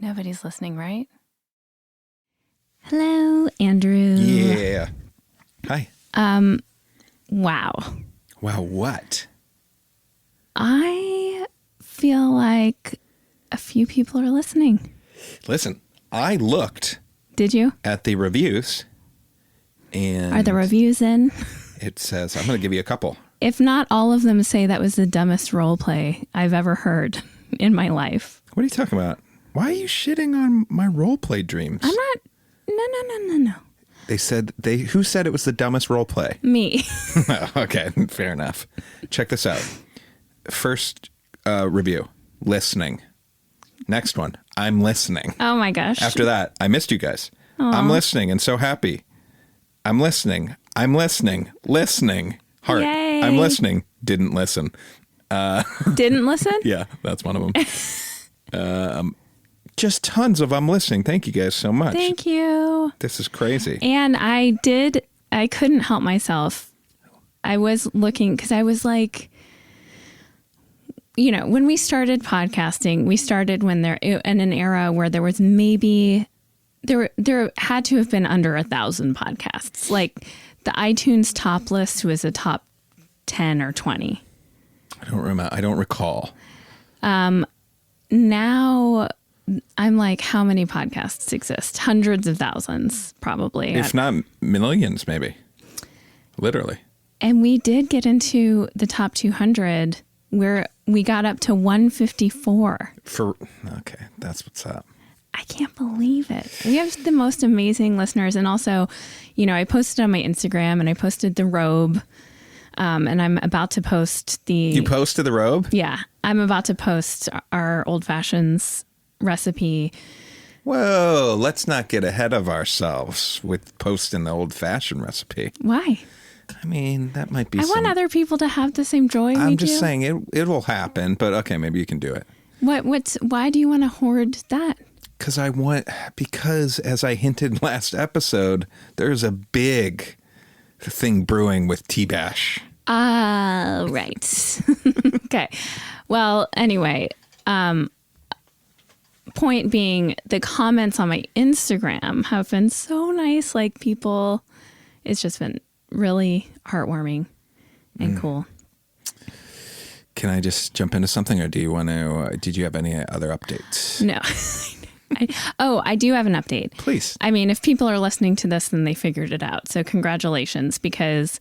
Nobody's listening, right? Hello, Andrew. Yeah. Hi. Wow. Wow, what? I feel like a few people are listening. Listen, I looked Did you? at the reviews, and Are the reviews in? it says, I'm going to give you a couple. If not all of them say that was the dumbest role play I've ever heard in my life. What are you talking about? Why are you shitting on my role play dreams? I'm not. No. They said, who said it was the dumbest role play? Me. Okay, fair enough. Check this out. First review, listening. Next one, I'm listening. Oh my gosh. After that, I missed you guys. Aww. I'm listening and so happy. I'm listening. Listening. Heart. Yay. I'm listening. Didn't listen. Didn't listen? Yeah, that's one of them. Just tons of I'm listening. Thank you guys so much. Thank you. This is crazy. And I couldn't help myself. I was looking because I was like, when we started podcasting, we started when in an era where there was maybe, there had to have been under 1,000 podcasts. Like the iTunes top list was a top 10 or 20. I don't remember. I don't recall. Now I'm like, how many podcasts exist? Hundreds of thousands, probably. If not millions, maybe. Literally. And we did get into the top 200 where we got up to 154. Okay, that's what's up. I can't believe it. We have the most amazing listeners. And also, I posted on my Instagram and I posted the robe. And I'm about to post You posted the robe? Yeah. I'm about to post our old fashions recipe. Whoa, let's not get ahead of ourselves with posting the old fashioned recipe. Why? I mean, that might be I want other people to have the same joy we do. I'm just saying it will happen, but okay, maybe you can do it. Why do you want to hoard that? Because as I hinted last episode, there's a big thing brewing with T-Bash. Right. Okay. Well, anyway, point being, the comments on my Instagram have been so nice. Like it's just been really heartwarming and cool. Can I just jump into something, or do you want to? Did you have any other updates? No. I do have an update. Please. I mean, if people are listening to this, then they figured it out. So congratulations, because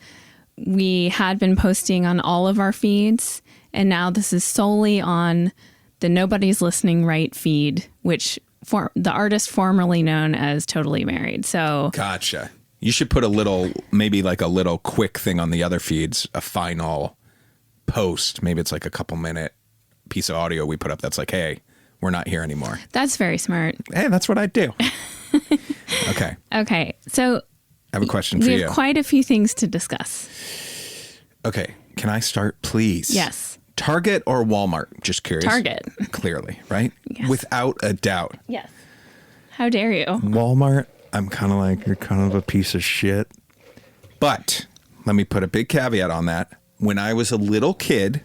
we had been posting on all of our feeds, and now this is solely on the Nobody's Listening Right feed, which the artist formerly known as Totally Married. So gotcha. You should put maybe like a little quick thing on the other feeds, a final post. Maybe it's like a couple minute piece of audio we put up that's like, hey, we're not here anymore. That's very smart. Hey, that's what I do. Okay. So I have a question for you. We have quite a few things to discuss. Okay. Can I start, please? Yes. Target or Walmart? Just curious. Target. Clearly, right? Yes. Without a doubt. Yes. How dare you? Walmart, I'm kind of like, you're kind of a piece of shit. But let me put a big caveat on that. When I was a little kid,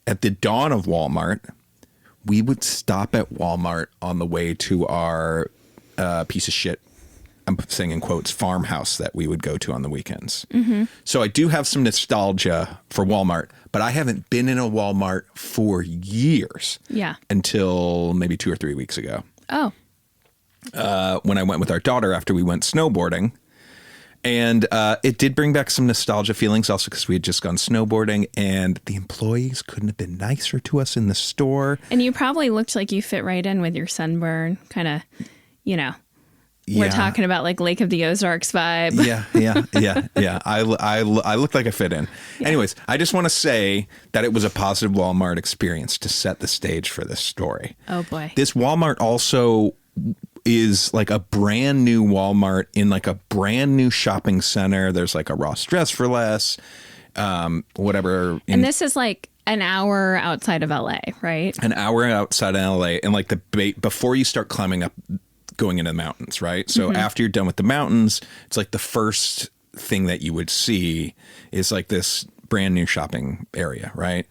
at the dawn of Walmart, we would stop at Walmart on the way to our piece of shit, I'm saying in quotes, farmhouse that we would go to on the weekends. Mm-hmm. So I do have some nostalgia for Walmart, but I haven't been in a Walmart for years. Yeah. Until maybe 2 or 3 weeks ago. Oh. When I went with our daughter after we went snowboarding. And it did bring back some nostalgia feelings also because we had just gone snowboarding and the employees couldn't have been nicer to us in the store. And you probably looked like you fit right in with your sunburn, kind of, we're talking about like Lake of the Ozarks vibe. Yeah. I looked like I fit in. Yeah. Anyways, I just want to say that it was a positive Walmart experience to set the stage for this story. Oh, boy. This Walmart also is like a brand new Walmart in like a brand new shopping center. There's like a Ross Dress for Less, whatever. And this is like an hour outside of LA, right? An hour outside of LA. And like before you start climbing up going into the mountains, right? So after you're done with the mountains, it's like the first thing that you would see is like this brand new shopping area, right?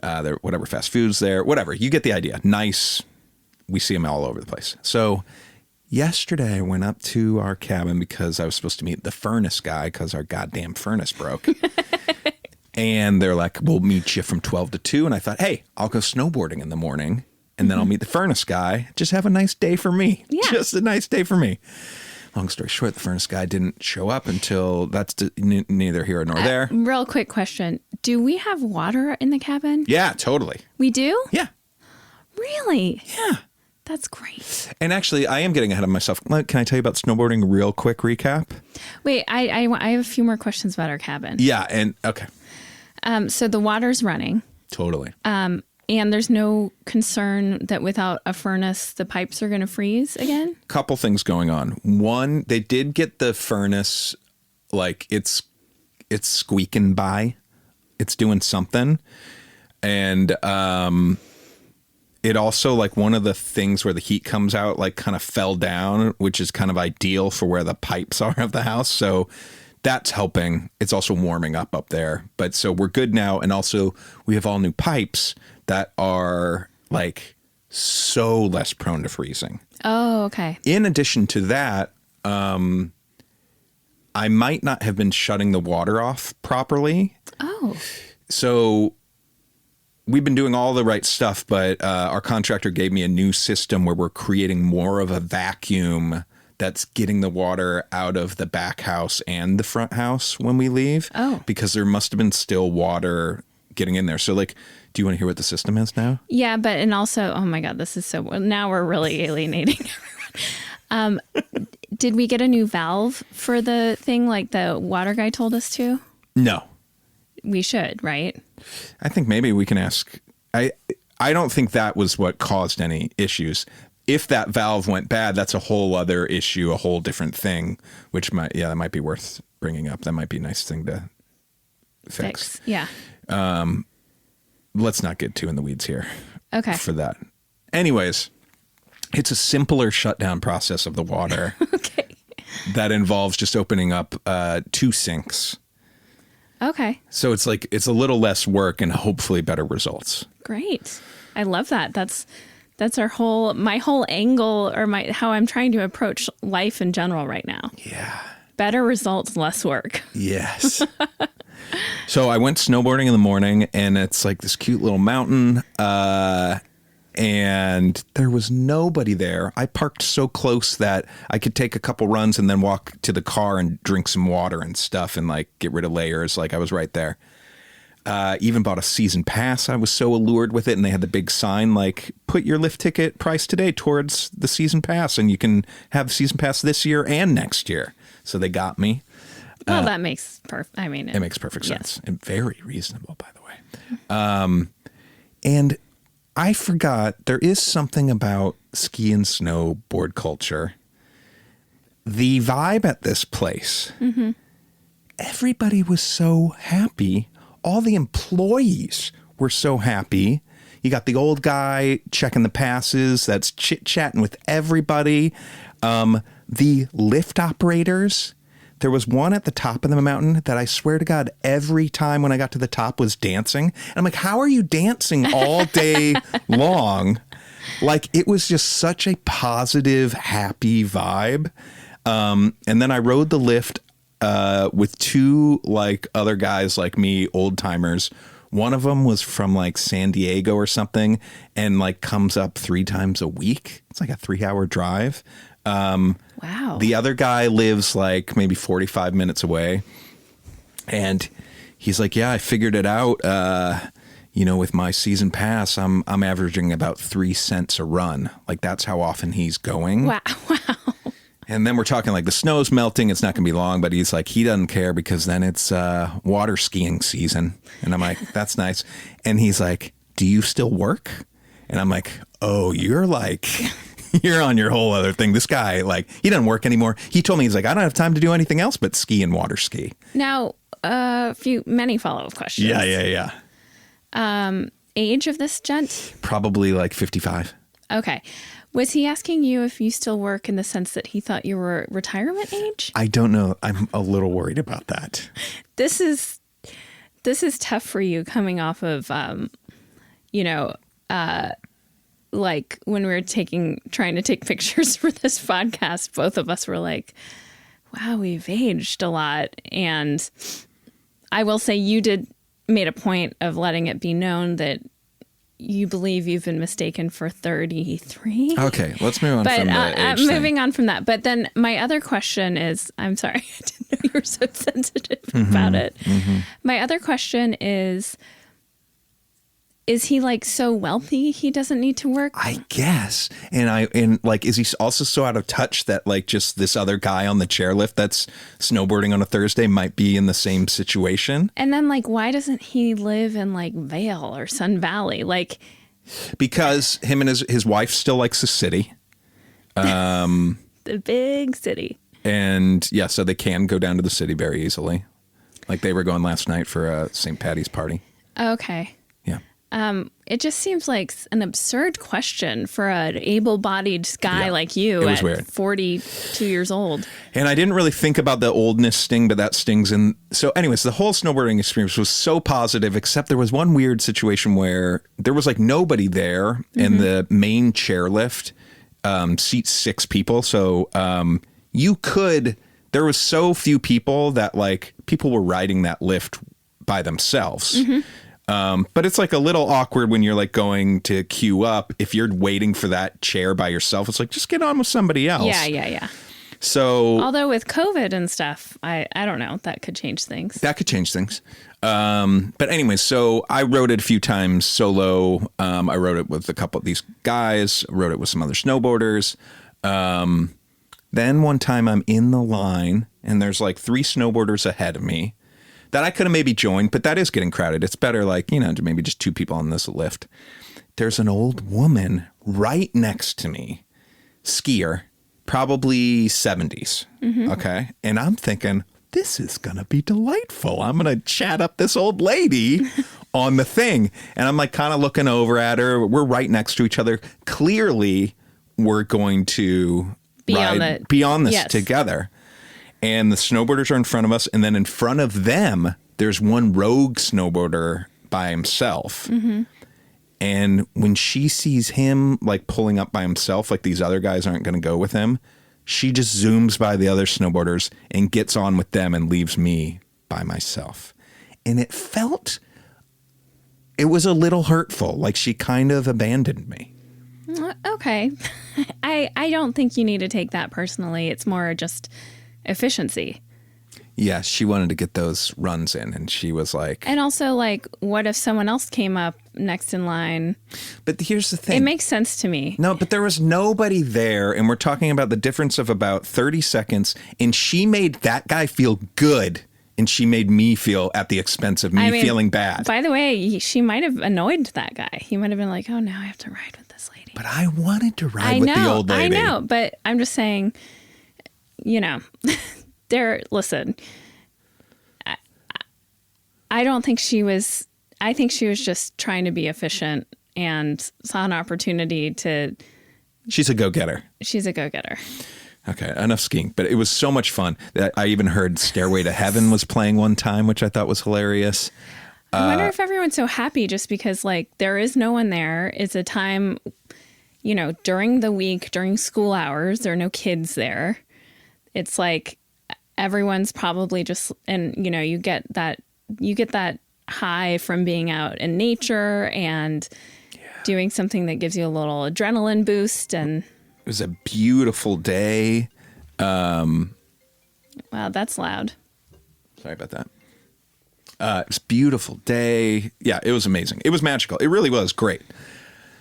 There, whatever fast foods there, whatever. You get the idea. Nice. We see them all over the place. So yesterday I went up to our cabin because I was supposed to meet the furnace guy because our goddamn furnace broke. And they're like, we'll meet you from 12 to 2. And I thought, hey, I'll go snowboarding in the morning and then I'll meet the furnace guy. Just have a nice day for me. Yeah. Just a nice day for me. Long story short, the furnace guy didn't show up until that's neither here nor there. Real quick question. Do we have water in the cabin? Yeah, totally. We do? Yeah. Really? Yeah. That's great. And actually, I am getting ahead of myself. Can I tell you about snowboarding? Real quick recap. Wait, I have a few more questions about our cabin. Yeah. And okay. So the water's running. Totally. And there's no concern that without a furnace, the pipes are going to freeze again? Couple things going on. One, they did get the furnace, like it's squeaking by. It's doing something. And it also, like, one of the things where the heat comes out, like, kind of fell down, which is kind of ideal for where the pipes are of the house. So that's helping. It's also warming up there. But so we're good now. And also we have all new pipes that are like so less prone to freezing. Oh, okay. In addition to that, I might not have been shutting the water off properly. Oh. So we've been doing all the right stuff, but our contractor gave me a new system where we're creating more of a vacuum that's getting the water out of the back house and the front house when we leave. Oh. Because there must have been still water getting in there. So, like, do you want to hear what the system is now? Yeah, but and also, oh my God, this is so, now we're really alienating everyone. Did we get a new valve for the thing like the water guy told us to? No. We should, right? I think maybe we can ask. I don't think that was what caused any issues. If that valve went bad, that's a whole other issue, a whole different thing, which that might be worth bringing up. That might be a nice thing to fix. Yeah. Let's not get too in the weeds here. Okay. For that. Anyways, it's a simpler shutdown process of the water. Okay. That involves just opening up 2 sinks. Okay. So it's like, it's a little less work and hopefully better results. Great. I love that. That's my whole angle or how I'm trying to approach life in general right now. Yeah. Better results, less work. Yes. So I went snowboarding in the morning and it's like this cute little mountain. And there was nobody there. I parked so close that I could take a couple runs and then walk to the car and drink some water and stuff and like get rid of layers. Like I was right there. Even bought a season pass. I was so allured with it. And they had the big sign like, put your lift ticket price today towards the season pass. And you can have the season pass this year and next year. So they got me. Well, that makes perfect. I mean, it makes perfect sense. Yes. And very reasonable, by the way. And I forgot there is something about ski and snowboard culture. The vibe at this place, everybody was so happy. All the employees were so happy. You got the old guy checking the passes that's chit-chatting with everybody. The lift operators, there was one at the top of the mountain that I swear to God, every time when I got to the top was dancing. And I'm like, how are you dancing all day long? Like, it was just such a positive, happy vibe. And then I rode the lift with 2 like other guys like me, old timers. One of them was from like San Diego or something and like comes up 3 times a week. It's like a 3-hour drive. Wow. The other guy lives like maybe 45 minutes away. And he's like, yeah, I figured it out. With my season pass, I'm averaging about 3 cents a run. Like that's how often he's going. Wow. And then we're talking like the snow's melting. It's not going to be long, but he's like, he doesn't care because then it's water skiing season. And I'm like, that's nice. And he's like, do you still work? And I'm like, oh, you're like, you're on your whole other thing. This guy, like, he doesn't work anymore. He told me, he's like, I don't have time to do anything else but ski and water ski. Now, many follow-up questions. Yeah. Age of this gent? Probably like 55. Okay. Was he asking you if you still work in the sense that he thought you were retirement age? I don't know. I'm a little worried about that. This is tough for you coming off of, like when we were trying to take pictures for this podcast, both of us were like, wow, we've aged a lot. And I will say you made a point of letting it be known that you believe you've been mistaken for 33. Okay, let's move on from the age moving on from that. But then my other question is, I'm sorry, I didn't know you were so sensitive about it. Mm-hmm. My other question is he like so wealthy he doesn't need to work? I guess. And like, is he also so out of touch that like just this other guy on the chairlift that's snowboarding on a Thursday might be in the same situation? And then like, why doesn't he live in like Vail or Sun Valley? Like, because him and his wife still likes the city. The big city. And yeah, so they can go down to the city very easily. Like they were going last night for a St. Patty's party. Okay. Yeah. It just seems like an absurd question for an able-bodied guy like you it was at weird. 42 years old. And I didn't really think about the oldness sting, but that stings. And so anyways, the whole snowboarding experience was so positive, except there was one weird situation where there was like nobody there and the main chairlift seats 6 people. So there was so few people that like people were riding that lift by themselves. But it's like a little awkward when you're like going to queue up. If you're waiting for that chair by yourself, it's like, just get on with somebody else. Yeah. So, although with COVID and stuff, I don't know, that could change things. That could change things. But anyway, so I rode it a few times solo. I rode it with a couple of these guys, rode it with some other snowboarders. Then one time I'm in the line and there's like 3 snowboarders ahead of me that I could have maybe joined, but that is getting crowded. It's better like, maybe just 2 people on this lift. There's an old woman right next to me, skier, probably 70s. Okay. And I'm thinking, this is going to be delightful. I'm going to chat up this old lady on the thing. And I'm like kind of looking over at her. We're right next to each other. Clearly, we're going to be on this together. And the snowboarders are in front of us. And then in front of them, there's one rogue snowboarder by himself. And when she sees him like pulling up by himself, like these other guys aren't going to go with him, she just zooms by the other snowboarders and gets on with them and leaves me by myself. And it was a little hurtful. Like she kind of abandoned me. Okay. I don't think you need to take that personally. It's more just efficiency. Yeah, she wanted to get those runs in, and she was like... And also, like, what if someone else came up next in line? But here's the thing. It makes sense to me. No, but there was nobody there, and we're talking about the difference of about 30 seconds, and she made that guy feel good, and she made me feel at the expense of me feeling bad. By the way, she might have annoyed that guy. He might have been like, oh, now I have to ride with this lady. But I wanted to ride with the old lady. I know, but I'm just saying, listen, I don't think she was, I think she was just trying to be efficient and saw an opportunity to. She's a go-getter. She's a go-getter. Okay, enough skiing. But it was so much fun that I even heard Stairway to Heaven was playing one time, which I thought was hilarious. I wonder if everyone's so happy just because, like, there is no one there. It's a time, during the week, during school hours, there are no kids there. It's like everyone's probably just, and, you get that high from being out in nature and doing something that gives you a little adrenaline boost. And it was a beautiful day. Wow, that's loud. Sorry about that. It was a beautiful day. Yeah, it was amazing. It was magical. It really was great.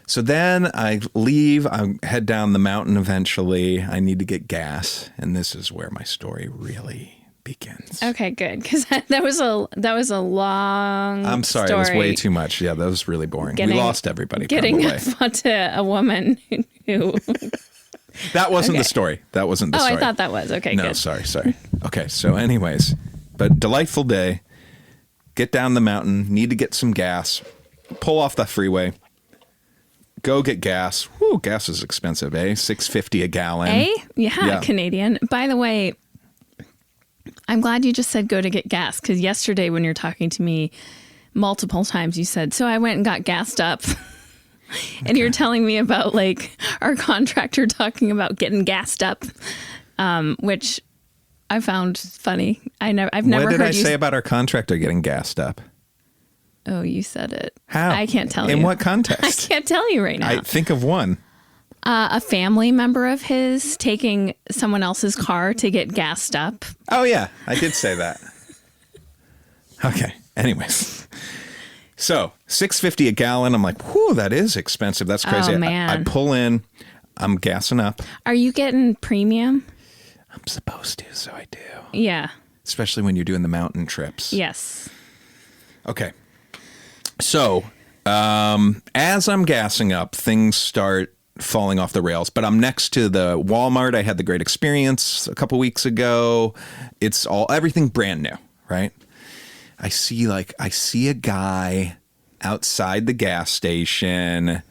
So then I leave. I head down the mountain eventually. I need to get gas. And this is where my story really begins. Okay, good. Because that was a long I'm sorry, story. It was way too much. Yeah, that was really boring. We lost everybody. Getting probably. onto a woman who... That wasn't the story. That wasn't the story. Oh, I thought that was. Okay, no, good. sorry. Okay, so anyways, but delightful day. Get down the mountain. Need to get some gas. Pull off the freeway. go get gas. Whew, gas is expensive, eh? $6.50 a gallon. Eh? Yeah, Canadian. By the way, I'm glad you just said go to get gas, because yesterday when you're talking to me multiple times, you said, so I went and got gassed up. And you're telling me about like our contractor talking about getting gassed up, which I found funny. I've never heard you. What did I say about our contractor getting gassed up? Oh, you said it. How? I can't tell you. In what context? I can't tell you right now. I think of one. A family member of his taking someone else's car to get gassed up. Oh, yeah. I did say that. Okay. Anyways. So $6.50 a gallon. I'm like, whew, that is expensive. That's crazy. Oh, man. I pull in. I'm gassing up. Are you getting premium? I'm supposed to, so I do. Yeah. Especially when you're doing the mountain trips. Yes. Okay. So as I'm gassing up, things start falling off the rails, but I'm next to the Walmart. I had the great experience a couple weeks ago. It's everything brand new, right? I see a guy outside the gas station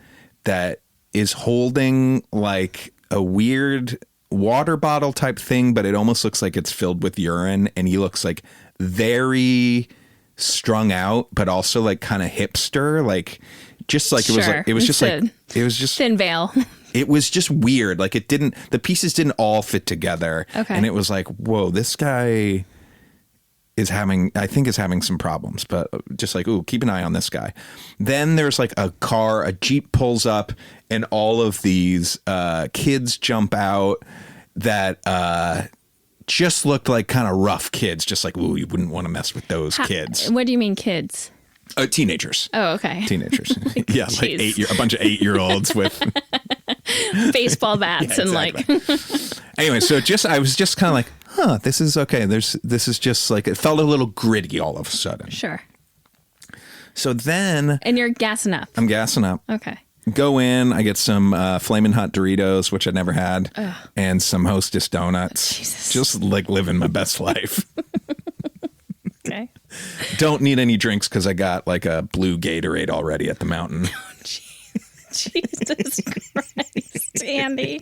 that is holding like a weird water bottle type thing, but it almost looks like it's filled with urine, and he looks like very strung out, but also like kind of hipster, like just like it was just thin veil. It was just weird. Like the pieces didn't all fit together. Okay. And it was like, whoa, this guy is having some problems, but just like, ooh, keep an eye on this guy. Then there's like a Jeep pulls up, and all of these kids jump out that just looked like kind of rough kids, just like, ooh, you wouldn't want to mess with those kids. What do you mean kids? Teenagers. Oh, okay. Teenagers. Yeah, like a bunch of 8-year-olds with baseball bats and like. Anyway, so I was just kind of like, huh, this is okay. This is just like, it felt a little gritty all of a sudden. Sure. So then. And you're gassing up. I'm gassing up. Okay. Go in, I get some Flamin' Hot Doritos, which I'd never had, and some Hostess donuts. Jesus. Just like living my best life. Okay. Don't need any drinks because I got like a blue Gatorade already at the mountain. Oh, Jesus Christ, Andy.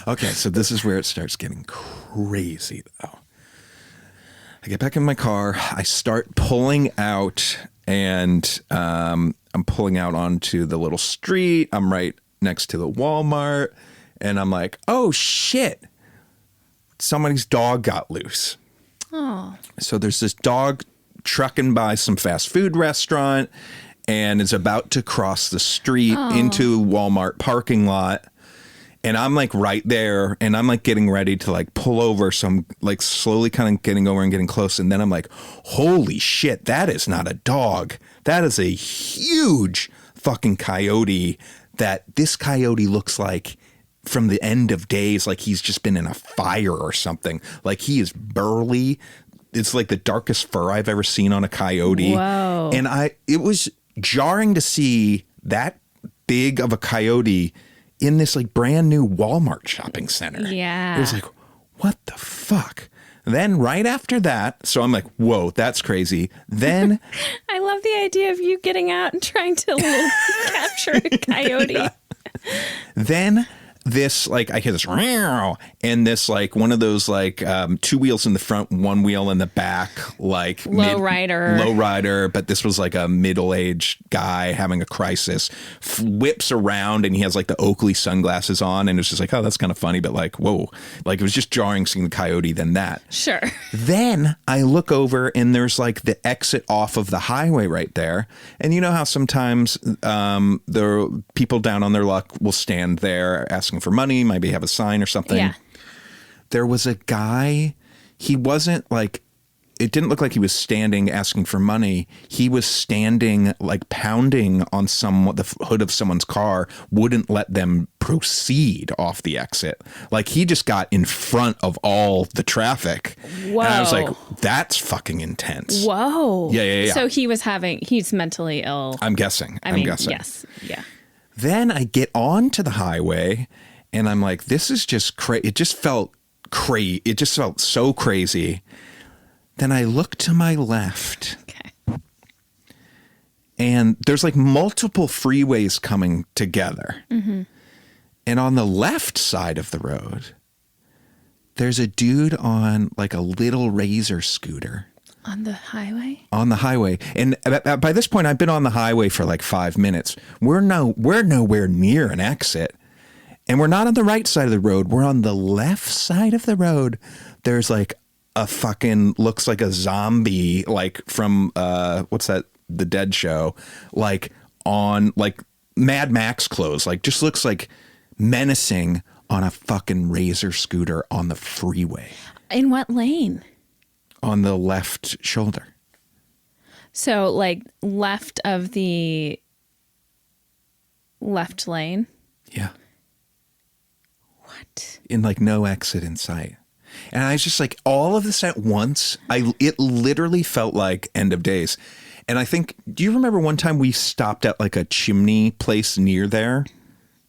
Okay, so this is where it starts getting crazy, though. I get back in my car. I start pulling out, and I'm pulling out onto the little street. I'm right next to the Walmart, and I'm like, oh, shit. Somebody's dog got loose. Oh. So there's this dog trucking by some fast food restaurant and is about to cross the street into Walmart parking lot. And I'm like right there, and I'm like getting ready to like pull over. So I'm like slowly kind of getting over and getting close. And then I'm like, holy shit, that is not a dog. That is a huge fucking coyote. This coyote looks like from the end of days, like he's just been in a fire or something. Like he is burly. It's like the darkest fur I've ever seen on a coyote. Whoa. And it was jarring to see that big of a coyote in this like brand new Walmart shopping center. Yeah. It was like, what the fuck? Then right after that, so I'm like, whoa, that's crazy. Then I love the idea of you getting out and trying to capture a coyote. Yeah. Then this, like, I hear this, and this, like, one of those, like, 2 wheels in the front, 1 wheel in the back, like low rider, but this was like a middle-aged guy having a crisis, whips around, and he has like the Oakley sunglasses on, and it's just like, oh, that's kind of funny, but like, whoa, like it was just jarring seeing the coyote than that. Sure. Then I look over, and there's like the exit off of the highway right there, and you know how sometimes the people down on their luck will stand there asking for money, maybe have a sign or something. Yeah. There was a guy, he wasn't like, it didn't look like he was standing asking for money. He was standing like pounding on the hood of someone's car, wouldn't let them proceed off the exit. Like he just got in front of all the traffic. Whoa. And I was like, that's fucking intense. Whoa. Yeah. So he's mentally ill. I'm guessing. Yes. Yeah. Then I get onto the highway and I'm like, this is just crazy. It just felt crazy. It just felt so crazy. Then I look to my left. Okay. And there's like multiple freeways coming together. Mm-hmm. And on the left side of the road, there's a dude on like a little Razor scooter. On the highway? On the highway. And by this point, I've been on the highway for like 5 minutes. We're nowhere near an exit. And we're not on the right side of the road. We're on the left side of the road. There's like a fucking, looks like a zombie, like from, what's that? The Dead Show. Like on like Mad Max clothes. Like just looks like menacing on a fucking Razor scooter on the freeway. In what lane? On the left shoulder. So like left of the left lane? Yeah. What? In like no exit in sight. And I was just like, all of this at once, it literally felt like End of Days. And I think, do you remember one time we stopped at like a chimney place near there?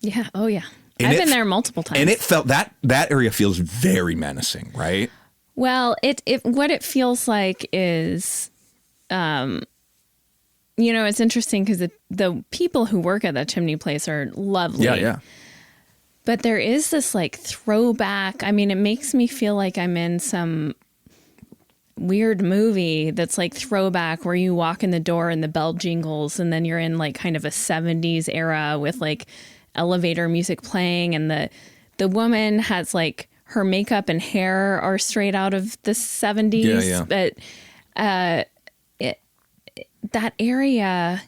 Yeah. Oh yeah. And I've been there multiple times. And it felt that area feels very menacing, right? Well, what it feels like is, it's interesting because the people who work at that chimney place are lovely. Yeah, yeah. But there is this like throwback. I mean, it makes me feel like I'm in some weird movie that's like throwback where you walk in the door and the bell jingles and then you're in like kind of a 70s era with like elevator music playing, and the woman has like her makeup and hair are straight out of the 70s. Yeah, yeah. But that area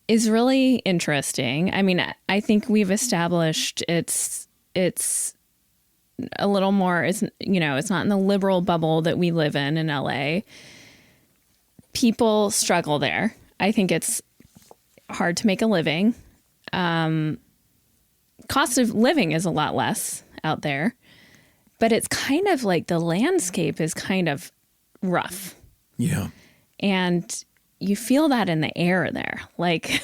is really interesting. I mean, I think we've established it's a little more, it's not in the liberal bubble that we live in LA. People struggle there. I think it's hard to make a living. Cost of living is a lot less out there, but it's kind of like the landscape is kind of rough. Yeah. And you feel that in the air there. Like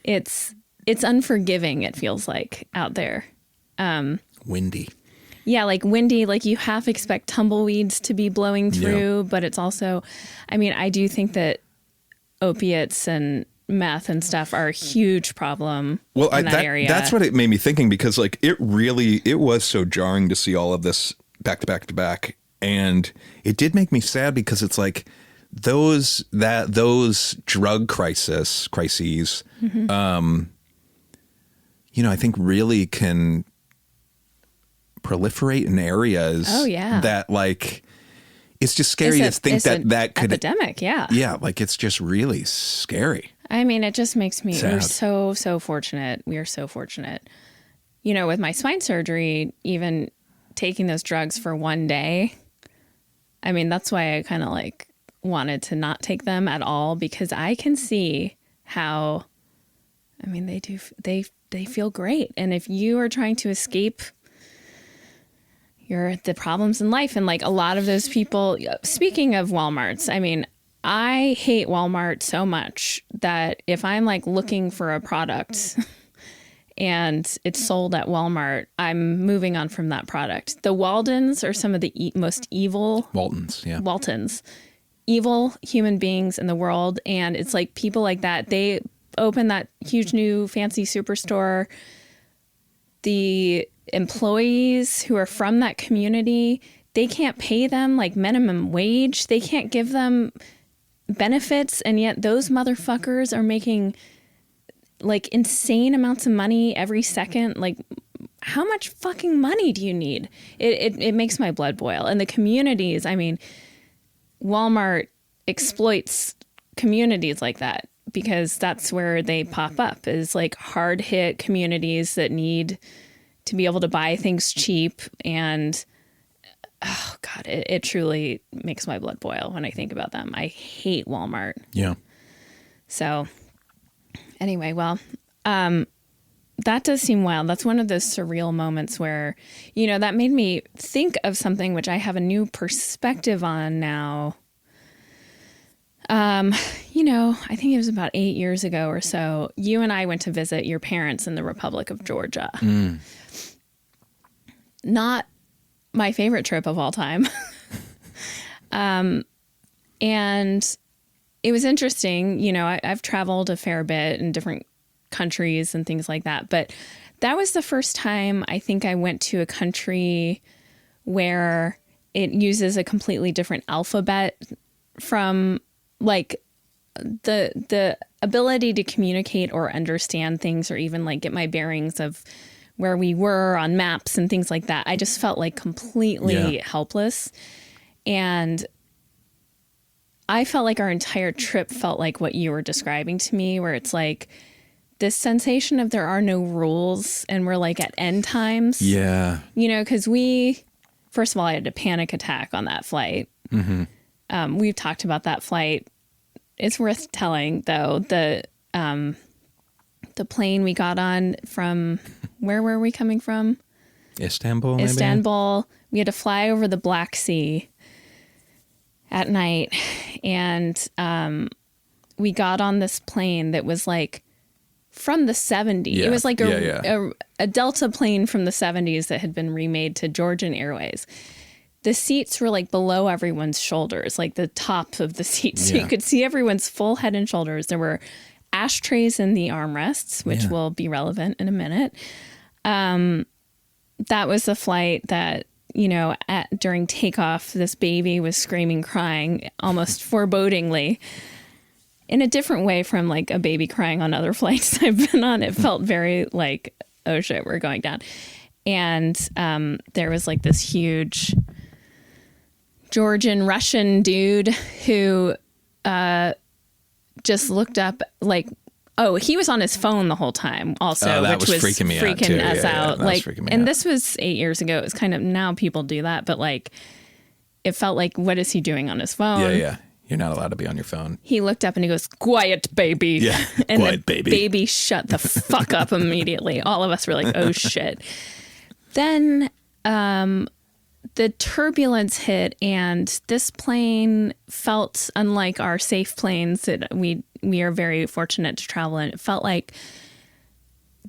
it's unforgiving, it feels like out there. Windy. Yeah, like windy, like you half expect tumbleweeds to be blowing through, but it's also, I mean, I do think that opiates and meth and stuff are a huge problem in that area. That's what it made me thinking, because like it was so jarring to see all of this back to back to back. And it did make me sad because it's like those drug crises, mm-hmm. I think really can proliferate in areas that like, it's just scary to think that could epidemic. Yeah. Yeah. Like it's just really scary. I mean, it just makes me, sad. We're so fortunate. We are so fortunate, with my spine surgery, even taking those drugs for one day. I mean, that's why I kind of like wanted to not take them at all, because I can see how, I mean, they feel great. And if you are trying to escape the problems in life, and like a lot of those people, speaking of Walmarts, I mean, I hate Walmart so much that if I'm like looking for a product and it's sold at Walmart, I'm moving on from that product. The Waldens are some of the most evil Waltons, evil human beings in the world. And it's like people like that, they open that huge new fancy superstore. The employees who are from that community, they can't pay them like minimum wage. They can't give them benefits. And yet those motherfuckers are making like insane amounts of money every second. Like, how much fucking money do you need? It makes my blood boil. And the communities, I mean, Walmart exploits communities like that because that's where they pop up, is like hard hit communities that need to be able to buy things cheap. And oh God, it truly makes my blood boil when I think about them. I hate Walmart. Yeah. So anyway, well, that does seem wild. That's one of those surreal moments where, that made me think of something which I have a new perspective on now. I think it was about 8 years ago or so, you and I went to visit your parents in the Republic of Georgia. Mm. Not my favorite trip of all time. And it was interesting. You know, I've traveled a fair bit in different countries and things like that. But that was the first time I think I went to a country where it uses a completely different alphabet from like the ability to communicate or understand things or even like get my bearings of where we were on maps and things like that. I just felt like completely helpless. And I felt like our entire trip felt like what you were describing to me, where it's like this sensation of there are no rules and we're like at end times. Yeah. You know, because first of all, I had a panic attack on that flight. Mm-hmm. We've talked about that flight. It's worth telling, though, the plane we got on from, where were we coming from? Istanbul, maybe? Istanbul. We had to fly over the Black Sea at night. And we got on this plane that was like from the 70s. Yeah. It was like a Delta plane from the 70s that had been remade to Georgian Airways. The seats were like below everyone's shoulders, like the top of the seats. So you could see everyone's full head and shoulders. There were ashtrays in the armrests, which will be relevant in a minute. That was the flight that, you know, during takeoff, this baby was screaming, crying, almost forebodingly. In a different way from like a baby crying on other flights I've been on. It felt very like, oh shit, we're going down. And there was like this huge Georgian Russian dude who just looked up like, oh, he was on his phone the whole time also, that which was freaking me out too. us out. Like, and this was 8 years ago. It was kind of, now people do that, but like, it felt like, what is he doing on his phone? Yeah. You're not allowed to be on your phone. He looked up and he goes, quiet, baby. Yeah, and quiet, baby. Baby shut the fuck up immediately. All of us were like, oh, shit. Then the turbulence hit and this plane felt unlike our safe planes that we are very fortunate to travel in. It felt like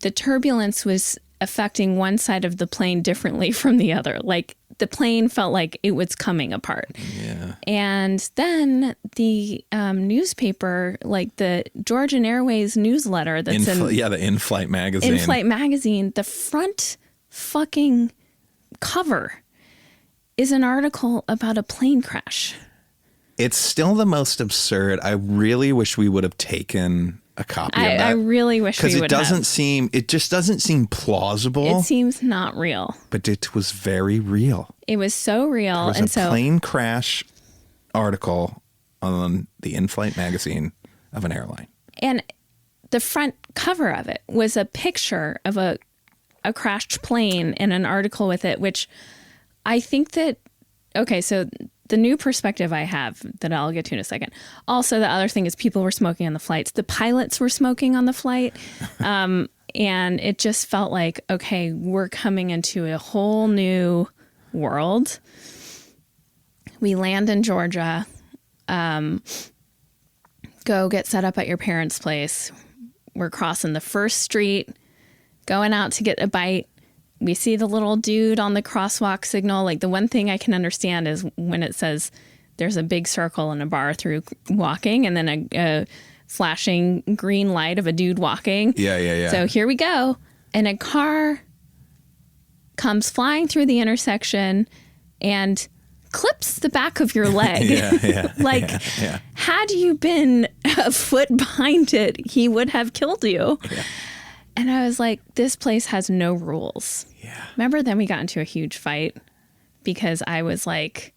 the turbulence was affecting one side of the plane differently from the other. Like the plane felt like it was coming apart. Yeah. And then the newspaper, like the Georgian Airways newsletter that's the in-flight magazine. In-flight magazine, the front fucking cover is an article about a plane crash. It's still the most absurd. I really wish we would have taken a copy of that. I really wish we would have. Because it just doesn't seem plausible. It seems not real. But it was very real. It was so real. There was a plane crash article on the in-flight magazine of an airline. And the front cover of it was a picture of a crashed plane and an article with it, which I think that, okay, so the new perspective I have that I'll get to in a second. Also, the other thing is people were smoking on the flights. The pilots were smoking on the flight. And it just felt like, okay, we're coming into a whole new world. We land in Georgia. Go get set up at your parents' place. We're crossing the first street, going out to get a bite. We see the little dude on the crosswalk signal. Like the one thing I can understand is when it says there's a big circle and a bar through walking and then a flashing green light of a dude walking. Yeah. So here we go. And a car comes flying through the intersection and clips the back of your leg. Had you been a foot behind it, he would have killed you. Yeah. And I was like, this place has no rules. Yeah. Remember, then we got into a huge fight because I was like,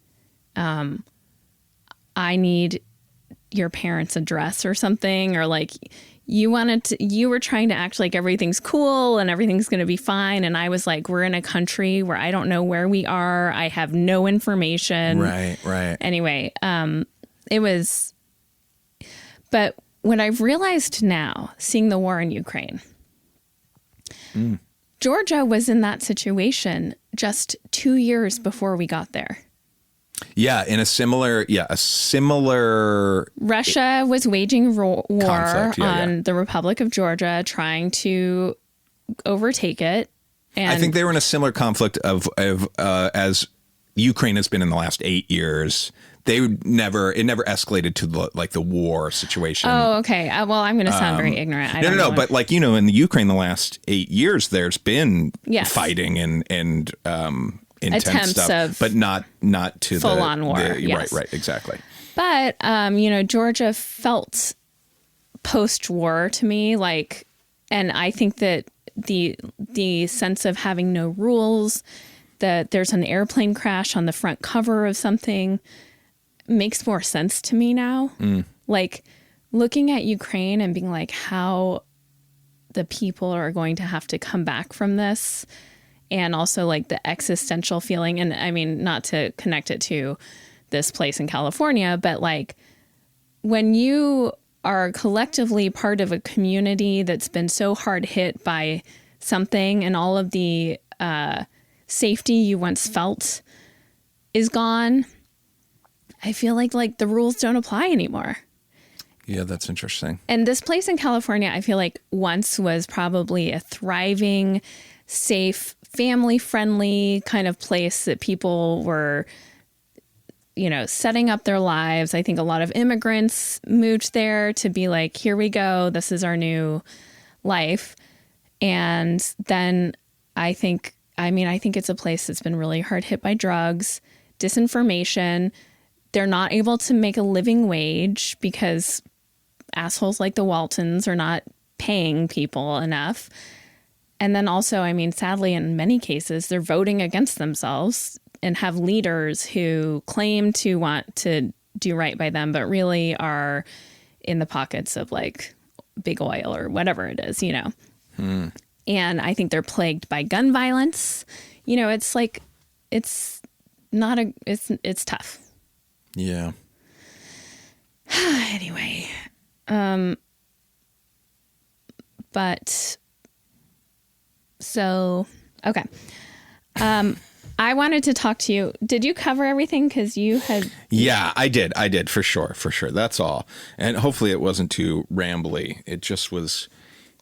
I need your parents' address or something. Or like, you were trying to act like everything's cool and everything's going to be fine. And I was like, we're in a country where I don't know where we are. I have no information. Right. Anyway, it was, but what I've realized now, seeing the war in Ukraine, Georgia was in that situation just 2 years before we got there. Yeah, in a similar. Russia was waging war on the Republic of Georgia, trying to overtake it. And I think they were in a similar conflict of as Ukraine has been in the last 8 years. it never escalated to the war situation. Oh, okay. Well, I'm going to sound very ignorant. I don't know. But like, in the Ukraine, the last 8 years, there's been fighting and intense attempts stuff, of but not to full on war. Yes. Right, exactly. But Georgia felt post-war to me, like, and I think that the sense of having no rules, that there's an airplane crash on the front cover of something, makes more sense to me now. Like looking at Ukraine and being like, how the people are going to have to come back from this, and also like the existential feeling. And I mean, not to connect it to this place in California, but like when you are collectively part of a community that's been so hard hit by something, and all of the safety you once felt is gone, I feel like the rules don't apply anymore. Yeah, that's interesting. And this place in California, I feel like once was probably a thriving, safe, family-friendly kind of place that people were, setting up their lives. I think a lot of immigrants moved there to be like, here we go, this is our new life. And then I think it's a place that's been really hard hit by drugs, disinformation. They're not able to make a living wage because assholes like the Waltons are not paying people enough. And then also, sadly, in many cases, they're voting against themselves and have leaders who claim to want to do right by them, but really are in the pockets of like big oil or whatever it is, And I think they're plagued by gun violence. It's like, it's tough. Yeah. Anyway, but so, okay. I wanted to talk to you. Did you cover everything? Because you had. Yeah, I did for sure. That's all. And hopefully it wasn't too rambly. It just was.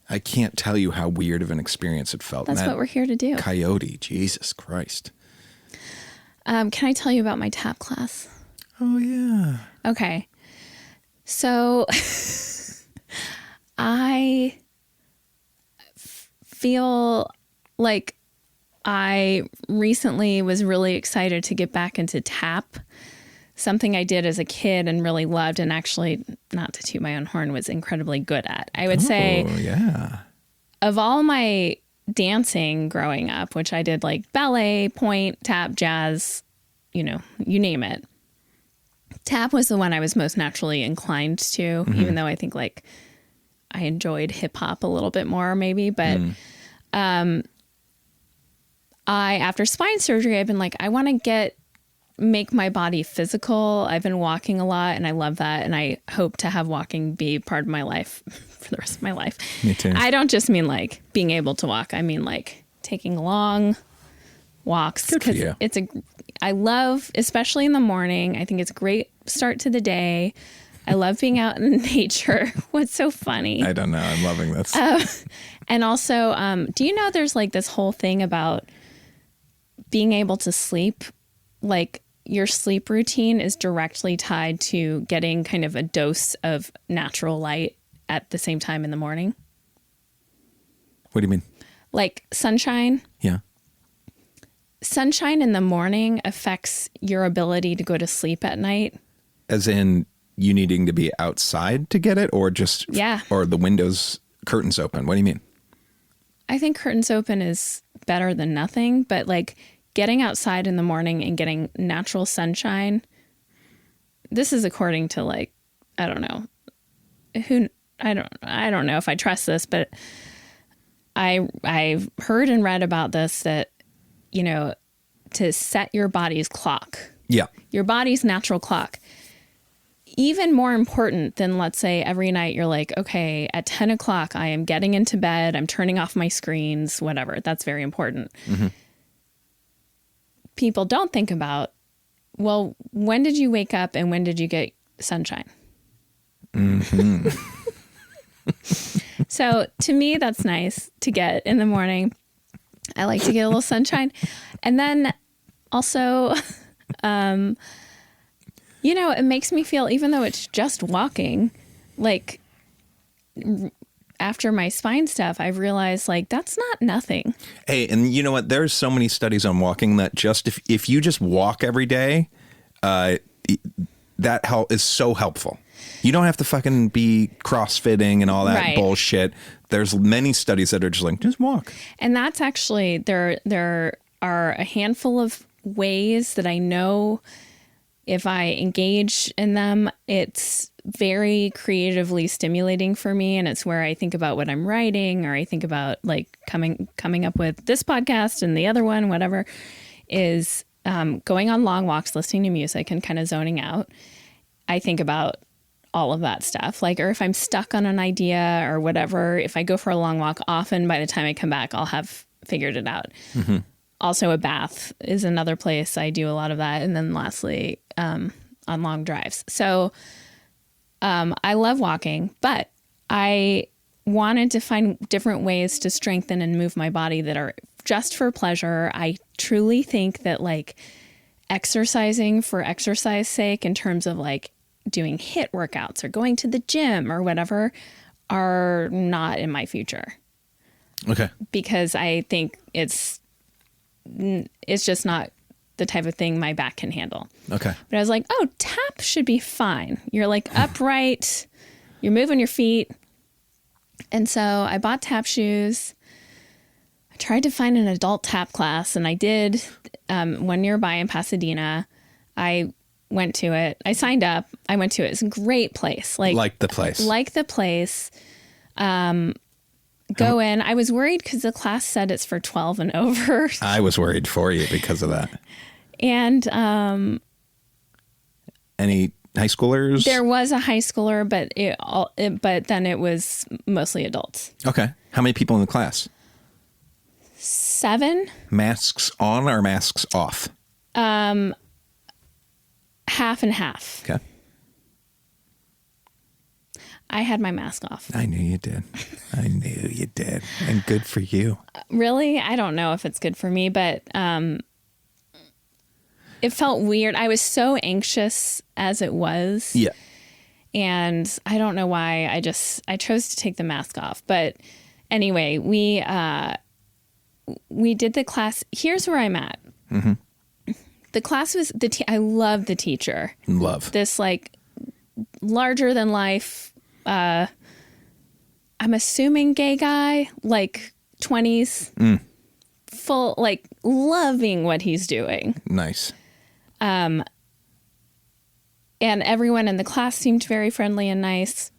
I can't tell you how weird of an experience it felt. That's what we're here to do. Coyote, Jesus Christ. Can I tell you about my tap class? Oh, yeah. Okay. So I feel like I recently was really excited to get back into tap, something I did as a kid and really loved, and actually, not to toot my own horn, was incredibly good at. I would say, of all my dancing growing up, which I did like ballet, point, tap, jazz, you name it. Tap was the one I was most naturally inclined to, even though I think like I enjoyed hip hop a little bit more maybe. But after spine surgery, I've been like, I want to make my body physical. I've been walking a lot and I love that. And I hope to have walking be part of my life for the rest of my life. Me too. I don't just mean like being able to walk. I mean like taking long walks. Good for you. I love, especially in the morning, I think it's a great start to the day. I love being out in nature. What's so funny? I don't know. I'm loving this. And also, do you know there's like this whole thing about being able to sleep? Like your sleep routine is directly tied to getting kind of a dose of natural light at the same time in the morning. What do you mean? Like sunshine. Yeah. Sunshine in the morning affects your ability to go to sleep at night. As in you needing to be outside to get it, or just, or the windows, curtains open? What do you mean? I think curtains open is better than nothing, but like getting outside in the morning and getting natural sunshine. This is according to like, I don't know I don't know if I trust this, but I've heard and read about this, that, to set your body's clock. Yeah. Your body's natural clock. Even more important than, let's say, every night you're like, okay, at 10 o'clock, I am getting into bed. I'm turning off my screens, whatever. That's very important. People don't think about, well, when did you wake up and when did you get sunshine? So to me, that's nice to get in the morning. I like to get a little sunshine. And then also, You know, it makes me feel, even though it's just walking, like after my spine stuff, I've realized like that's not nothing. Hey, and you know what? There's so many studies on walking that just if you just walk every day, that is so helpful. You don't have to fucking be crossfitting and all that Right. bullshit. There's many studies that are just like, just walk. And that's actually, there are a handful of ways that I know if I engage in them, it's very creatively stimulating for me. And it's where I think about what I'm writing, or I think about like coming up with this podcast and the other one, whatever, is going on long walks, listening to music and kind of zoning out. I think about all of that stuff. Like, or if I'm stuck on an idea or whatever, if I go for a long walk, often by the time I come back, I'll have figured it out. Mm-hmm. Also, a bath is another place I do a lot of that. And then lastly, on long drives. So I love walking, but I wanted to find different ways to strengthen and move my body that are just for pleasure. I truly think that like exercising for exercise sake, in terms of like doing HIIT workouts or going to the gym or whatever, are not in my future. Okay. Because I think it's just not the type of thing my back can handle. Okay. But I was like, oh, tap should be fine. You're like upright, you're moving your feet. And so I bought tap shoes. I tried to find an adult tap class, and I did one nearby in Pasadena. I went to it. I signed up. I went to it. It's a great place. Like the place. Like the place. Go in. I was worried because the class said it's for 12 and over. I was worried for you because of that. And any high schoolers? there was a high schooler, but then it was mostly adults. Okay. How many people in the class? 7. Masks on or masks off? Half and half. Okay. I had my mask off. I knew you did. I knew you did. And good for you. Really? I don't know if it's good for me, but it felt weird. I was so anxious as it was. Yeah. And I don't know why. I chose to take the mask off. But anyway, we did the class. Here's where I'm at. Mm-hmm. The class was I love the teacher. Love. This like larger than life, I'm assuming gay guy, like 20s, full, like loving what he's doing. Nice. And everyone in the class seemed very friendly and nice,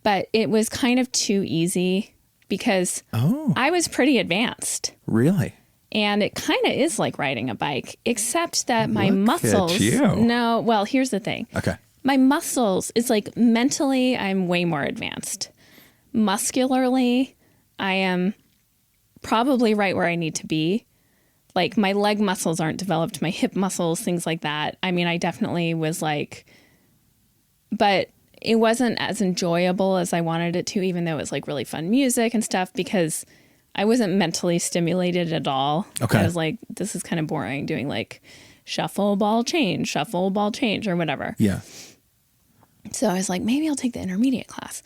but it was kind of too easy because I was pretty advanced. Really? And it kind of is like riding a bike, except that my Look muscles. at you. No, well, here's the thing. Okay. My muscles, it's like mentally, I'm way more advanced. Muscularly, I am probably right where I need to be. Like my leg muscles aren't developed, my hip muscles, things like that. I mean, I definitely was like, but it wasn't as enjoyable as I wanted it to, even though it was like really fun music and stuff, because I wasn't mentally stimulated at all. Okay. I was like, this is kind of boring, doing like shuffle, ball, change, or whatever. Yeah. So I was like, maybe I'll take the intermediate class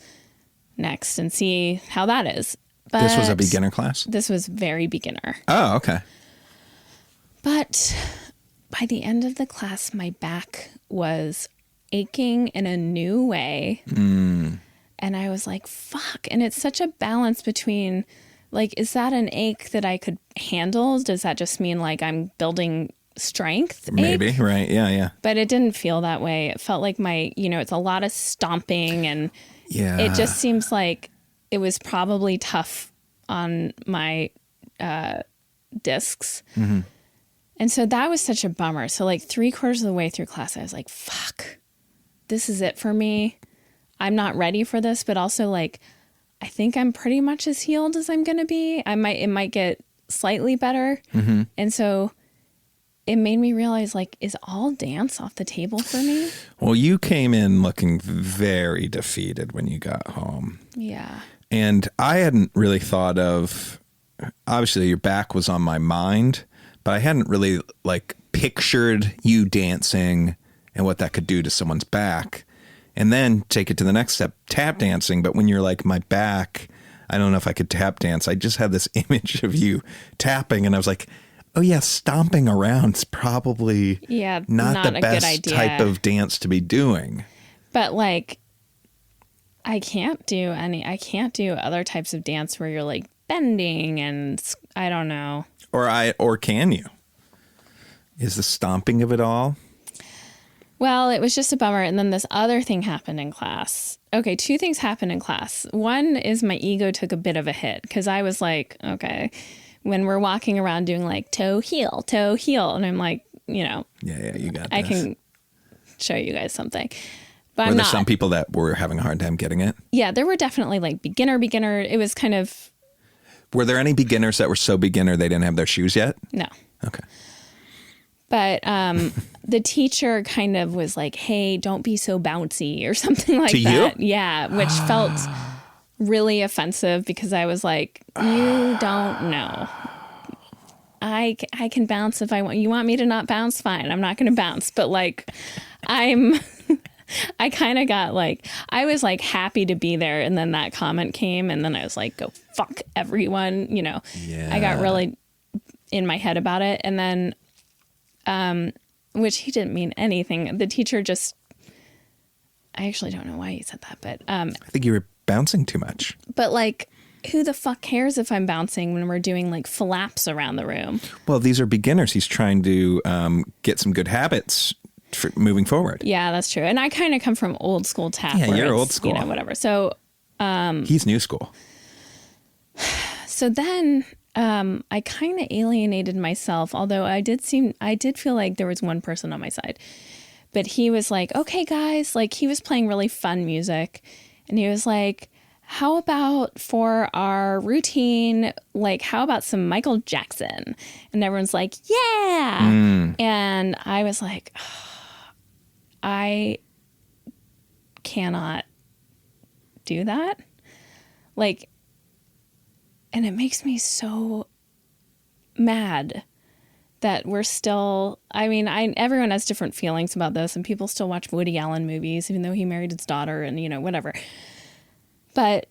next and see how that is. But This was a beginner class? This was very beginner. Oh, okay. But by the end of the class, my back was aching in a new way. And I was like, fuck. And it's such a balance between, like, is that an ache that I could handle? Does that just mean like I'm building strength? Maybe, ache? right. Yeah, yeah. But it didn't feel that way. It felt like it's a lot of stomping, and it just seems like it was probably tough on my discs. Mm-hmm. And so that was such a bummer. So like 3/4 of the way through class, I was like, fuck, this is it for me. I'm not ready for this, but also like, I think I'm pretty much as healed as I'm going to be. It might get slightly better. Mm-hmm. And so it made me realize, like, is all dance off the table for me? Well, you came in looking very defeated when you got home. Yeah. And I hadn't really thought of, obviously your back was on my mind, but I hadn't really like pictured you dancing and what that could do to someone's back. And then take it to the next step, tap dancing. But when you're like, my back, I don't know if I could tap dance. I just had this image of you tapping, and I was like, oh yeah, stomping around's probably not the best type of dance to be doing. But like, I can't do other types of dance where you're like bending and I don't know. Or can you? Is the stomping of it all? Well, it was just a bummer. And then this other thing happened in class. Okay, two things happened in class. One is my ego took a bit of a hit because I was like, okay, when we're walking around doing like toe, heel. And I'm like, you know. Yeah, you got this. I can show you guys something. But were there some people that were having a hard time getting it? Yeah, there were definitely like beginner. It was kind of. Were there any beginners that were so beginner they didn't have their shoes yet? No. Okay. But the teacher kind of was like, hey, don't be so bouncy or something like that. You? Yeah, which felt really offensive because I was like, you don't know. I can bounce if I want. You want me to not bounce? Fine. I'm not going to bounce. But like, I kind of got like, I was like happy to be there. And then that comment came and then I was like, go fuck everyone. You know, yeah. I got really in my head about it. And then, which he didn't mean anything. The teacher just, I actually don't know why he said that, but, I think you were bouncing too much. But like, who the fuck cares if I'm bouncing when we're doing like flaps around the room? Well, these are beginners. He's trying to get some good habits for moving forward. Yeah, that's true. And I kind of come from old school tap. Yeah, you're old school. You know, whatever. So he's new school. So then I kind of alienated myself, although I did feel like there was one person on my side. But he was like, okay, guys, like he was playing really fun music. And he was like, how about for our routine, like, how about some Michael Jackson? And everyone's like, yeah. And I was like, oh, I cannot do that. Like, and it makes me so mad that we're still, I mean, everyone has different feelings about this and people still watch Woody Allen movies, even though he married his daughter and, you know, whatever. But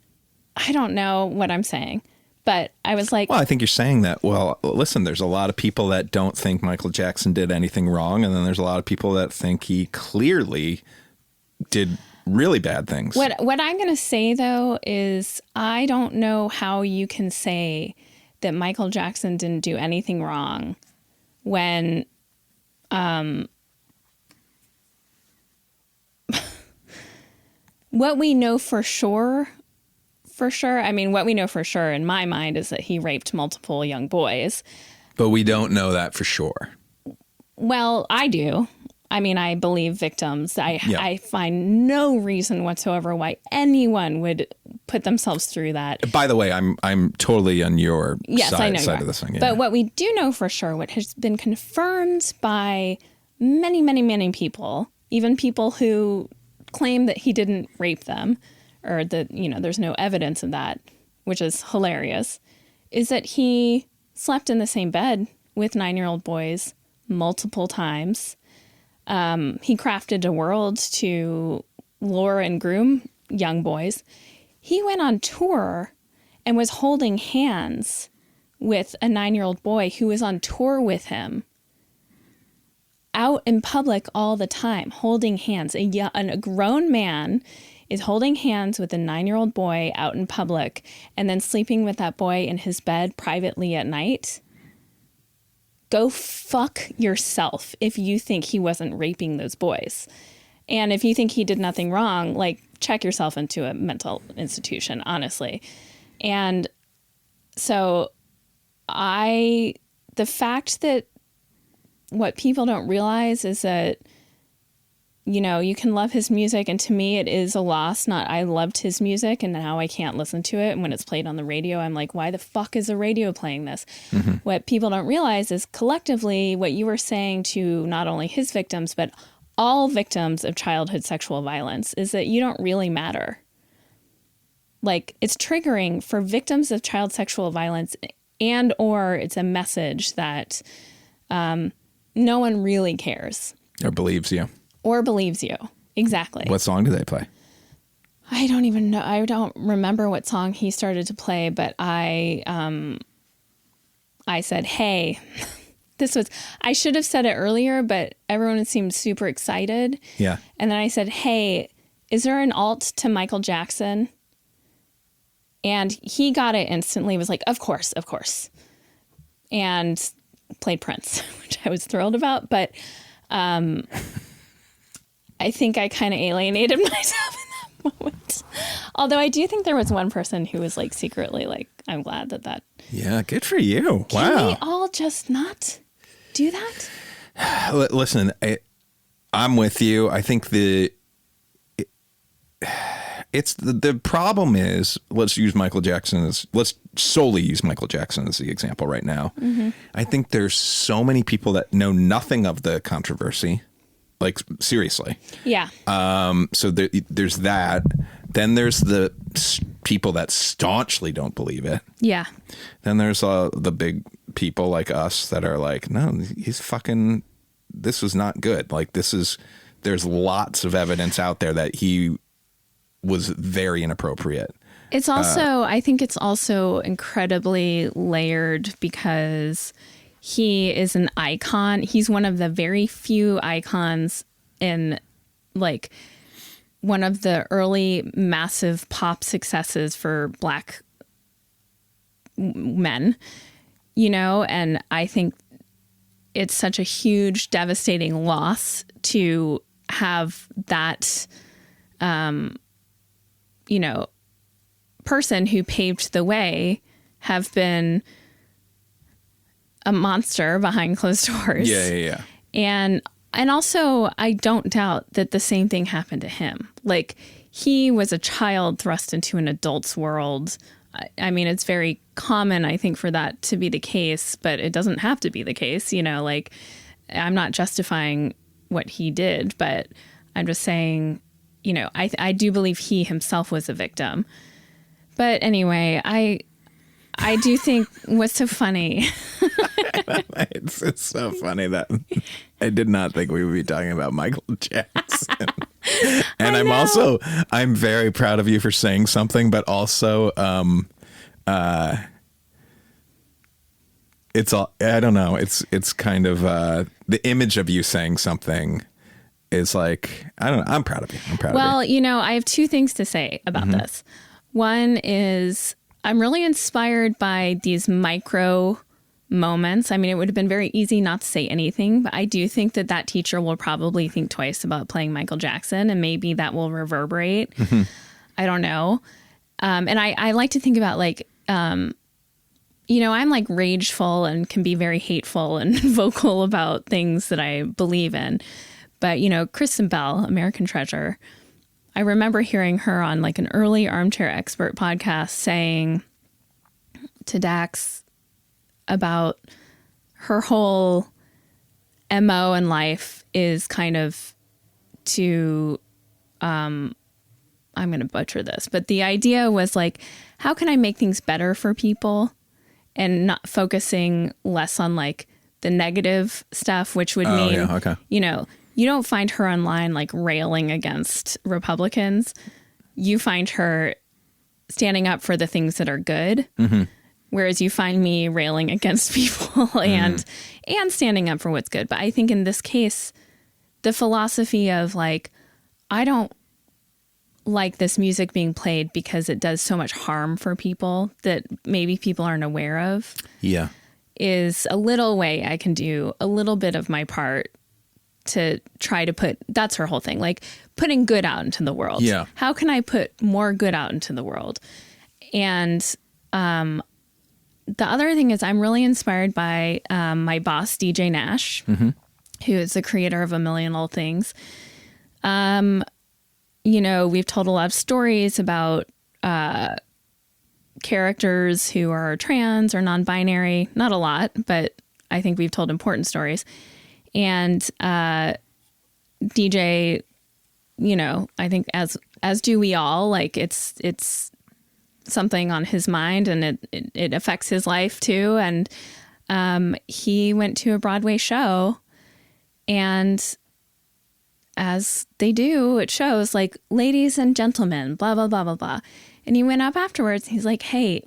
I don't know what I'm saying. But I was like... Well, I think you're saying that, well, listen, there's a lot of people that don't think Michael Jackson did anything wrong. And then there's a lot of people that think he clearly did really bad things. What I'm going to say, though, is I don't know how you can say that Michael Jackson didn't do anything wrong when... what we know for sure, I mean, what we know for sure in my mind is that he raped multiple young boys. But we don't know that for sure. Well, I do. I mean, I believe victims. I find no reason whatsoever why anyone would put themselves through that. By the way, I'm totally on your side of this thing. Yeah. But what we do know for sure, what has been confirmed by many, many, many people, even people who claim that he didn't rape them or that, you know, there's no evidence of that, which is hilarious, is that he slept in the same bed with 9-year-old boys multiple times. He crafted a world to lure and groom young boys. He went on tour and was holding hands with a 9-year-old boy who was on tour with him. Out in public all the time, holding hands. A grown man is holding hands with a 9-year-old boy out in public and then sleeping with that boy in his bed privately at night. Go fuck yourself if you think he wasn't raping those boys. And if you think he did nothing wrong, like, check yourself into a mental institution, honestly. And so the fact that what people don't realize is that, you know, you can love his music. And to me, it is a loss. I loved his music and now I can't listen to it. And when it's played on the radio, I'm like, why the fuck is the radio playing this? Mm-hmm. What people don't realize is collectively what you were saying to not only his victims, but all victims of childhood sexual violence is that you don't really matter. Like, it's triggering for victims of child sexual violence and or it's a message that, no one really cares. Or believes you. Or believes you. Exactly. What song do they play? I don't even know. I don't remember what song he started to play, but I said, hey, I should have said it earlier, but everyone seemed super excited. Yeah. And then I said, hey, is there an alt to Michael Jackson? And he got it instantly, was like, of course. And played Prince, which I was thrilled about. But I think I kind of alienated myself in that moment. Although I do think there was one person who was like secretly like, I'm glad that. Yeah, good for you. Can Wow. we all just not do that? Listen, I'm with you. I think it's the problem is, let's solely use Michael Jackson as the example right now. Mm-hmm. I think there's so many people that know nothing of the controversy, like seriously. Yeah. So there's that. Then there's the people that staunchly don't believe it. Yeah. Then there's the big people like us that are like, no, this was not good. Like there's lots of evidence out there that he was very inappropriate. It's also, I think it's also incredibly layered because he is an icon. He's one of the very few icons in like one of the early massive pop successes for Black men, and I think it's such a huge, devastating loss to have that, person who paved the way have been a monster behind closed doors. Yeah. And also, I don't doubt that the same thing happened to him. Like, he was a child thrust into an adult's world. I mean, it's very common, I think, for that to be the case, but it doesn't have to be the case. Like, I'm not justifying what he did, but I'm just saying, I do believe he himself was a victim. But anyway, I do think what's so funny. It's so funny that I did not think we would be talking about Michael Jackson. And I'm very proud of you for saying something, but also, it's all, I don't know. It's kind of, the image of you saying something is like, I don't know. I'm proud of you. Well, I have two things to say about this. One is I'm really inspired by these micro moments. I mean, it would have been very easy not to say anything, but I do think that teacher will probably think twice about playing Michael Jackson, and maybe that will reverberate. I don't know. And I like to think about like, I'm like rageful and can be very hateful and vocal about things that I believe in. But, Kristen Bell, American Treasure, I remember hearing her on like an early Armchair Expert podcast saying to Dax about her whole MO in life is kind of to, I'm going to butcher this, but the idea was like, how can I make things better for people and not focusing less on like the negative stuff, which would mean, yeah, okay. You don't find her online like railing against Republicans. You find her standing up for the things that are good. Mm-hmm. Whereas you find me railing against people and standing up for what's good. But I think in this case, the philosophy of like, I don't like this music being played because it does so much harm for people that maybe people aren't aware of. Yeah. Is a little way I can do a little bit of my part to try to that's her whole thing, like putting good out into the world. Yeah. How can I put more good out into the world? And the other thing is I'm really inspired by my boss, DJ Nash, who is the creator of A Million Little Things. We've told a lot of stories about characters who are trans or non-binary. Not a lot, but I think we've told important stories. And DJ, I think as do we all, like it's something on his mind and it affects his life too. And he went to a Broadway show and as they do, it shows like, ladies and gentlemen, blah, blah, blah, blah, blah. And he went up afterwards. He's like, hey,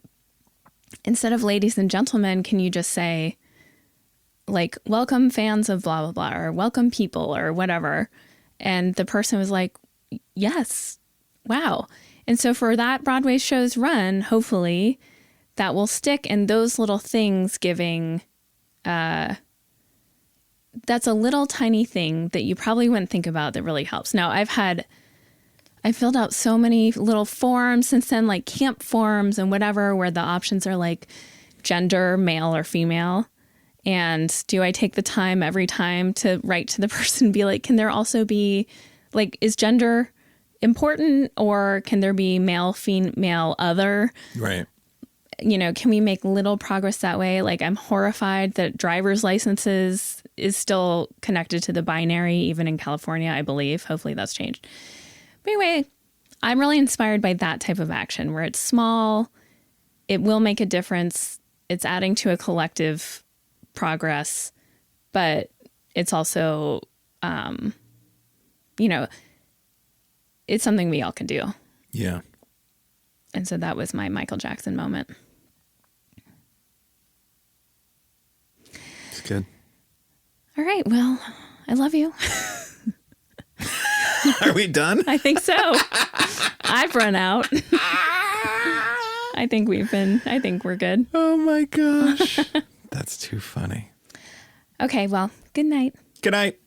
instead of ladies and gentlemen, can you just say, like, welcome fans of blah, blah, blah, or welcome people or whatever. And the person was like, yes, wow. And so for that Broadway show's run, hopefully that will stick. And those little things giving, that's a little tiny thing that you probably wouldn't think about that really helps. Now, I filled out so many little forms since then, like camp forms and whatever, where the options are like gender, male or female. And do I take the time every time to write to the person and be like, can there also be, like, is gender important, or can there be male, female, other? Right. You know, can we make little progress that way? Like, I'm horrified that driver's licenses is still connected to the binary, even in California, I believe. Hopefully that's changed. But anyway, I'm really inspired by that type of action where it's small, it will make a difference, it's adding to a collective progress, but it's also, you know, it's something we all can do. Yeah. And so that was my Michael Jackson moment. It's good. All right. Well, I love you. Are we done? I think so. I've run out. I think we're good. Oh my gosh. That's too funny. Okay. Well, good night. Good night.